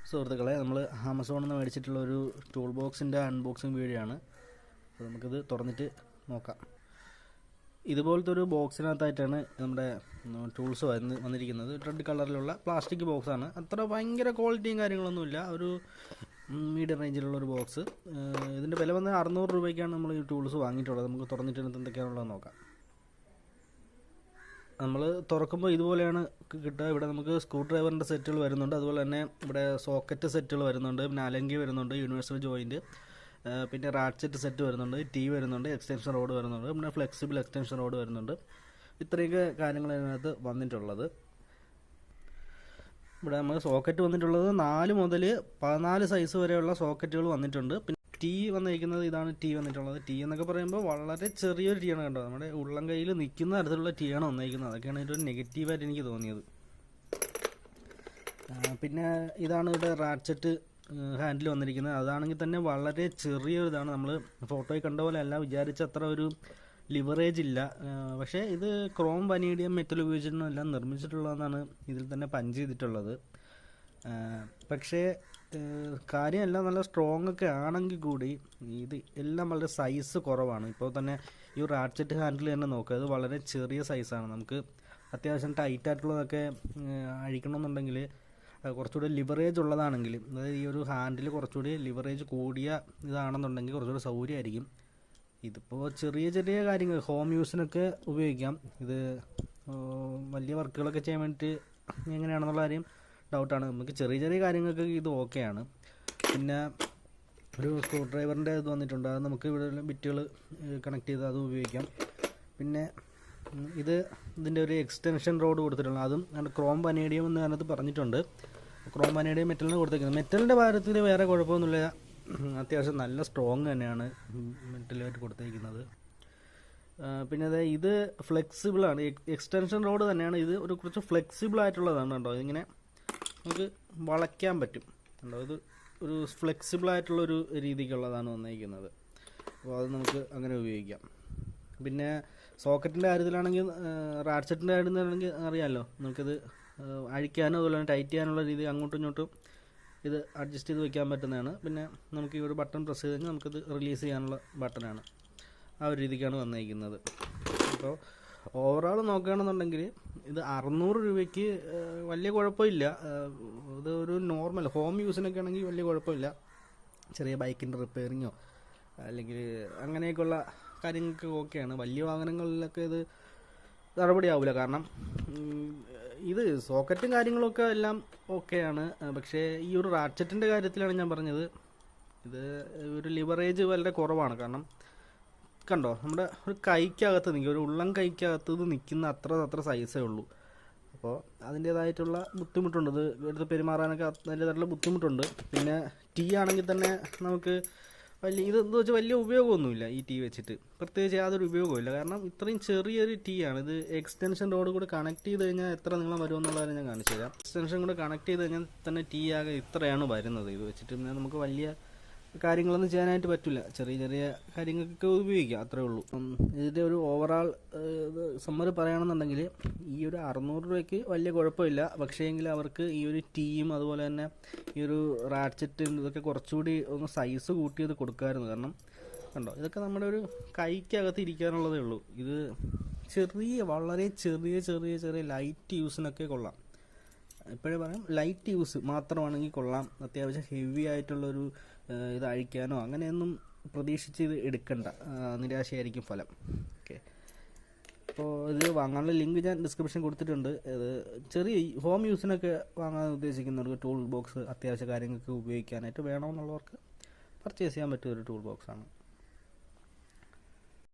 സുഹൃത്തുക്കളെ, നമ്മൾ ആമസോണിൽ നിന്ന് മേടിച്ചിട്ടുള്ള ഒരു ടൂൾ ബോക്സിൻ്റെ അൺബോക്സിങ് വീഡിയോ ആണ്. അപ്പോൾ നമുക്കിത് തുറന്നിട്ട് നോക്കാം. ഇതുപോലത്തെ ഒരു ബോക്സിനകത്തായിട്ടാണ് നമ്മുടെ ടൂൾസ് വന്നിരിക്കുന്നത്. റെഡ് കളറിലുള്ള പ്ലാസ്റ്റിക് ബോക്സാണ്. അത്ര ഭയങ്കര ക്വാളിറ്റിയും കാര്യങ്ങളൊന്നുമില്ല, ഒരു മീഡിയം റേഞ്ചിലുള്ള ഒരു ബോക്സ്. ഇതിൻ്റെ വില വന്ന് 600 രൂപയ്ക്കാണ് നമ്മൾ ഈ ടൂൾസ് വാങ്ങിയിട്ടുള്ളത്. നമുക്ക് തുറന്നിട്ട് എന്തൊക്കെയാണുള്ളത് നോക്കാം. നമ്മൾ തുറക്കുമ്പോൾ ഇതുപോലെയാണ് കിട്ടുക. ഇവിടെ നമുക്ക് സ്ക്രൂ ഡ്രൈവറിൻ്റെ സെറ്റുകൾ വരുന്നുണ്ട്, അതുപോലെ തന്നെ ഇവിടെ സോക്കറ്റ് സെറ്റുകൾ വരുന്നുണ്ട്, പിന്നെ അലങ്കി വരുന്നുണ്ട്, യൂണിവേഴ്സൽ ജോയിൻറ്റ്, പിന്നെ റാറ്റ്സെറ്റ് സെറ്റ് വരുന്നുണ്ട്, ടീ വരുന്നുണ്ട്, എക്സ്റ്റൻഷൻ റോഡ് വരുന്നുണ്ട്, പിന്നെ ഫ്ലെക്സിബിൾ എക്സ്റ്റൻഷൻ റോഡ് വരുന്നുണ്ട്. ഇത്രയൊക്കെ കാര്യങ്ങൾ ഇതിനകത്ത് വന്നിട്ടുള്ളത്. ഇവിടെ നമ്മൾ സോക്കറ്റ് വന്നിട്ടുള്ളത് 4 മുതൽ 14 സൈസ് വരെയുള്ള സോക്കറ്റുകൾ വന്നിട്ടുണ്ട്. പിന്നെ ടീ വന്നിരിക്കുന്നത് ഇതാണ്. ടീ വന്നിട്ടുള്ളത്, ടീ എന്നൊക്കെ പറയുമ്പോൾ വളരെ ചെറിയൊരു ടീ ആണ്. കണ്ടോ, നമ്മുടെ ഉള്ളം കയ്യിൽ നിൽക്കുന്ന തരത്തിലുള്ള ടീ ആണ് വന്നിരിക്കുന്നത്. അതൊക്കെയാണ് ഇതിൻ്റെ ഒരു നെഗറ്റീവായിട്ട് എനിക്ക് തോന്നിയത്. പിന്നെ ഇതാണ് ഇവിടെ റാറ്റ്സെറ്റ് ഹാൻഡിൽ വന്നിരിക്കുന്നത്. അതാണെങ്കിൽ തന്നെ വളരെ ചെറിയൊരു ഇതാണ്. നമ്മൾ ഫോട്ടോയിൽ കണ്ട പോലെ അല്ല, വിചാരിച്ച അത്ര ഒരു ലിവറേജ് ഇല്ല. പക്ഷേ ഇത് ക്രോം വനീഡിയം മെറ്റൽ ഉപയോഗിച്ചിട്ടാണ് എല്ലാം നിർമ്മിച്ചിട്ടുള്ളതെന്നാണ് ഇതിൽ തന്നെ പഞ്ച് ചെയ്തിട്ടുള്ളത്. പക്ഷേ കാര്യമെല്ലാം നല്ല സ്ട്രോങ് ഒക്കെ ആണെങ്കിൽ കൂടി ഇത് എല്ലാം വളരെ സൈസ് കുറവാണ്. ഇപ്പോൾ തന്നെ ഈ റാറ്റ്സെറ്റ് ഹാൻഡിൽ തന്നെ നോക്കുക, അത് വളരെ ചെറിയ സൈസാണ്. നമുക്ക് അത്യാവശ്യം ടൈറ്റായിട്ടുള്ളതൊക്കെ അഴിക്കണമെന്നുണ്ടെങ്കിൽ കുറച്ചുകൂടി ലിവറേജ് ഉള്ളതാണെങ്കിൽ, അതായത് ഈ ഒരു ഹാൻഡിൽ കുറച്ചുകൂടി ലിവറേജ് കൂടിയ ഇതാണെന്നുണ്ടെങ്കിൽ കുറച്ചുകൂടി സൗകര്യമായിരിക്കും. ഇതിപ്പോൾ ചെറിയ ചെറിയ കാര്യങ്ങൾ ഹോം യൂസിനൊക്കെ ഉപയോഗിക്കാം. ഇത് വലിയ വർക്കുകളൊക്കെ ചെയ്യാൻ വേണ്ടിയിട്ട് എങ്ങനെയാണെന്നുള്ള കാര്യം ഡൗട്ടാണ്. നമുക്ക് ചെറിയ ചെറിയ കാര്യങ്ങൾക്ക് ഇത് ഓക്കെയാണ്. പിന്നെ ഒരു സ്ക്രൂ ഡ്രൈവറിൻ്റെ ഇത് വന്നിട്ടുണ്ട്, അത് നമുക്ക് ഇവിടെ ബിറ്റുകൾ കണക്ട് ചെയ്ത് അത് ഉപയോഗിക്കാം. പിന്നെ ഇതിൻ്റെ ഒരു എക്സ്റ്റൻഷൻ റോഡ് കൊടുത്തിട്ടുണ്ട്, അതും ക്രോം വനേഡിയം എന്ന് അതിനകത്ത് പറഞ്ഞിട്ടുണ്ട്. ക്രോം വനേഡിയം മെറ്റലിന് കൊടുത്തിരിക്കുന്നത്. മെറ്റലിൻ്റെ കാര്യത്തിൽ വേറെ കുഴപ്പമൊന്നുമില്ല, അത്യാവശ്യം നല്ല സ്ട്രോങ് തന്നെയാണ് മെറ്റലായിട്ട് കൊടുത്തിരിക്കുന്നത്. പിന്നെ അതായത് ഇത് ഫ്ലെക്സിബിളാണ്, എക്സ്റ്റൻഷൻ റോഡ് തന്നെയാണ്. ഇത് ഒരു കുറച്ച് ഫ്ലെക്സിബിൾ ആയിട്ടുള്ളതാണ്. കേട്ടോ, ഇതിങ്ങനെ നമുക്ക് വളയ്ക്കാൻ പറ്റും. കണ്ടോ, ഇത് ഒരു ഫ്ലെക്സിബിൾ ആയിട്ടുള്ളൊരു രീതിക്കുള്ളതാണ് വന്നിരിക്കുന്നത്. അപ്പോൾ അത് നമുക്ക് അങ്ങനെ ഉപയോഗിക്കാം. പിന്നെ സോക്കറ്റിൻ്റെ കാര്യത്തിലാണെങ്കിൽ, റാറ്റ്സെറ്റിൻ്റെ കാര്യത്തിലാണെങ്കിൽ അറിയാമല്ലോ, നമുക്കിത് അഴിക്കാനോ അതുപോലെ തന്നെ ടൈറ്റ് ചെയ്യാനുള്ള രീതി അങ്ങോട്ടും ഇങ്ങോട്ടും ഇത് അഡ്ജസ്റ്റ് ചെയ്ത് വയ്ക്കാൻ പറ്റുന്നതാണ്. പിന്നെ നമുക്ക് ഈ ഒരു ബട്ടൺ പ്രസ് ചെയ്ത് കഴിഞ്ഞാൽ നമുക്കിത് റിലീസ് ചെയ്യാനുള്ള ബട്ടനാണ്. ആ ഒരു രീതിക്കാണ് വന്നിരിക്കുന്നത്. അപ്പോൾ ഓവറോൾ നോക്കുകയാണെന്നുണ്ടെങ്കിൽ ഇത് 600 രൂപയ്ക്ക് വലിയ കുഴപ്പമില്ല. ഇത് ഒരു നോർമൽ ഹോം യൂസിനൊക്കെ ആണെങ്കിൽ വലിയ കുഴപ്പമില്ല. ചെറിയ ബൈക്കിൻ്റെ റിപ്പയറിങ്ങോ അല്ലെങ്കിൽ അങ്ങനെയൊക്കെയുള്ള കാര്യങ്ങൾക്ക് ഓക്കെയാണ്. വലിയ വാഹനങ്ങളിലൊക്കെ ഇത് നടപടിയാവില്ല. കാരണം ഇത് സോക്കറ്റും കാര്യങ്ങളൊക്കെ എല്ലാം ഓക്കെയാണ്. പക്ഷേ ഈ ഒരു റാറ്റ്സെറ്റിൻ്റെ കാര്യത്തിലാണ് ഞാൻ പറഞ്ഞത്, ഇത് ഒരു ലിവറേജ് വളരെ കുറവാണ്. കാരണം കണ്ടോ, നമ്മുടെ ഒരു കൈക്കകത്ത് നിൽക്കും, ഒരു ഉള്ളം കൈക്കകത്ത് ഇത് നിൽക്കുന്ന അത്ര സൈസേ ഉള്ളൂ. അപ്പോൾ അതിൻ്റേതായിട്ടുള്ള ബുദ്ധിമുട്ടുണ്ട്. ഇത് എടുത്ത് പെരുമാറാനൊക്കെ അതിൻ്റേതായിട്ടുള്ള ബുദ്ധിമുട്ടുണ്ട്. പിന്നെ ടീ ആണെങ്കിൽ തന്നെ നമുക്ക് ഇതെന്ന് വെച്ചാൽ വലിയ ഉപയോഗമൊന്നുമില്ല. ഈ ടീ വെച്ചിട്ട് പ്രത്യേകിച്ച് യാതൊരു ഉപയോഗമില്ല. കാരണം ഇത്രയും ചെറിയൊരു ടീ ആണ്. ഇത് എക്സ്റ്റൻഷൻ റോഡ് കൂടെ കണക്ട് ചെയ്ത് കഴിഞ്ഞാൽ എത്ര നീളം വരുമെന്നുള്ളത് ഞാൻ കാണിച്ചു തരാം. എക്സ്റ്റൻഷൻ കൂടെ കണക്ട് ചെയ്ത് കഴിഞ്ഞാൽ തന്നെ ടീ ആകെ ഇത്രയാണ് വരുന്നത്. ഇത് വെച്ചിട്ട് പിന്നെ നമുക്ക് വലിയ കാര്യങ്ങളൊന്നും ചെയ്യാനായിട്ട് പറ്റില്ല. ചെറിയ ചെറിയ കാര്യങ്ങൾക്കൊക്കെ ഉപയോഗിക്കാം, അത്രേ ഉള്ളൂ. ഇതിൻ്റെ ഒരു ഓവറാൾ സമ്മറി പറയുകയാണെന്നുണ്ടെങ്കിൽ ഈ ഒരു 600 രൂപയ്ക്ക് വലിയ കുഴപ്പമില്ല. പക്ഷേ എങ്കിൽ അവർക്ക് ഈ ഒരു ടീയും അതുപോലെ തന്നെ ഈ ഒരു റാറ്റ്സെറ്റ് ഇതൊക്കെ കുറച്ചുകൂടി ഒന്ന് സൈസ് കൂട്ടിയത് കൊടുക്കാമായിരുന്നു. കാരണം കണ്ടോ, ഇതൊക്കെ നമ്മുടെ ഒരു കൈക്കകത്ത് ഇരിക്കാനുള്ളതേ ഉള്ളൂ. ഇത് വളരെ ചെറിയ ലൈറ്റ് യൂസിനൊക്കെ കൊള്ളാം. ഇപ്പോഴേ പറയാം, ലൈറ്റ് യൂസ് മാത്രമാണെങ്കിൽ കൊള്ളാം. അത്യാവശ്യം ഹെവി ആയിട്ടുള്ളൊരു ഇത് അഴിക്കാനോ അങ്ങനെയൊന്നും പ്രതീക്ഷിച്ച് ഇത് എടുക്കണ്ട, നിരാശയായിരിക്കും ഫലം. ഓക്കെ, അപ്പോൾ ഇത് വാങ്ങാനുള്ള ലിങ്ക് ഞാൻ ഡിസ്ക്രിപ്ഷൻ കൊടുത്തിട്ടുണ്ട്. ഇത് ചെറിയ ഹോം യൂസിനൊക്കെ വാങ്ങാൻ ഉദ്ദേശിക്കുന്നവർക്ക് ടൂൾ ബോക്സ് അത്യാവശ്യ കാര്യങ്ങൾക്ക് ഉപയോഗിക്കാനായിട്ട് വേണമെന്നുള്ളവർക്ക് പർച്ചേസ് ചെയ്യാൻ പറ്റിയ ഒരു ടൂൾ ബോക്സാണ്.